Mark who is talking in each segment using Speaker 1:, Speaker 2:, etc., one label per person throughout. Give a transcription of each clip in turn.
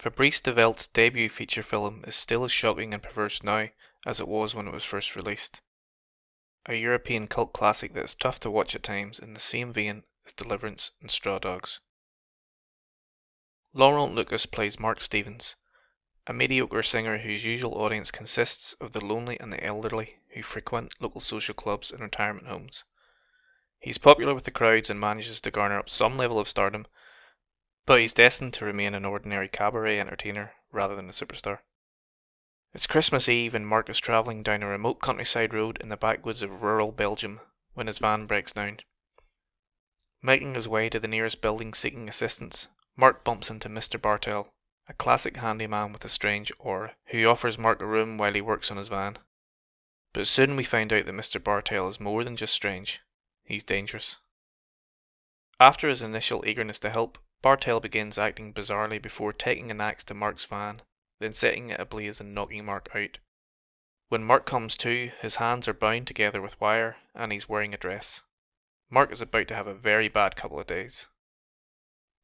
Speaker 1: Fabrice de Velt's debut feature film is still as shocking and perverse now as it was when it was first released. A European cult classic that is tough to watch at times in the same vein as Deliverance and Straw Dogs. Laurent Lucas plays Mark Stevens, a mediocre singer whose usual audience consists of the lonely and the elderly who frequent local social clubs and retirement homes. He's popular with the crowds and manages to garner up some level of stardom, but he's destined to remain an ordinary cabaret entertainer rather than a superstar. It's Christmas Eve and Mark is travelling down a remote countryside road in the backwoods of rural Belgium when his van breaks down. Making his way to the nearest building seeking assistance, Mark bumps into Mr. Bartel, a classic handyman with a strange aura, who offers Mark a room while he works on his van. But soon we find out that Mr. Bartel is more than just strange, he's dangerous. After his initial eagerness to help, Bartel begins acting bizarrely before taking an axe to Mark's van, then setting it ablaze and knocking Mark out. When Mark comes to, his hands are bound together with wire and he's wearing a dress. Mark is about to have a very bad couple of days.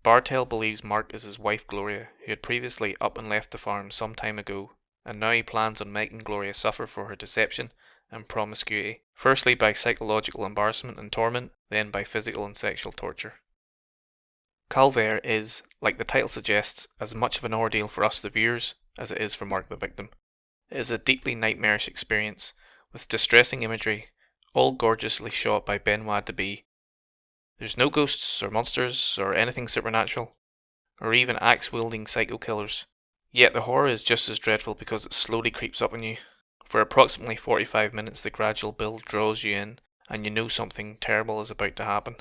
Speaker 1: Bartel believes Mark is his wife Gloria, who had previously up and left the farm some time ago, and now he plans on making Gloria suffer for her deception and promiscuity, firstly by psychological embarrassment and torment, then by physical and sexual torture. Calvaire is, like the title suggests, as much of an ordeal for us the viewers as it is for Mark the victim. It is a deeply nightmarish experience, with distressing imagery, all gorgeously shot by Benoît Debie. There's no ghosts or monsters or anything supernatural, or even axe-wielding psycho killers. Yet the horror is just as dreadful because it slowly creeps up on you. For approximately 45 minutes the gradual build draws you in, and you know something terrible is about to happen.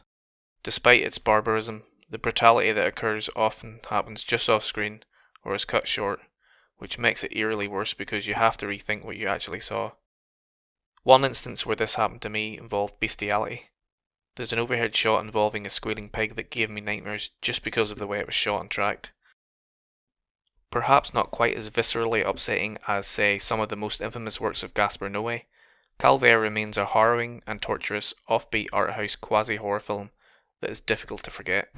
Speaker 1: Despite its barbarism, the brutality that occurs often happens just off screen, or is cut short, which makes it eerily worse because you have to rethink what you actually saw. One instance where this happened to me involved bestiality. There's an overhead shot involving a squealing pig that gave me nightmares just because of the way it was shot and tracked. Perhaps not quite as viscerally upsetting as, say, some of the most infamous works of Gaspar Noé, Calvaire remains a harrowing and torturous offbeat art house quasi-horror film that is difficult to forget.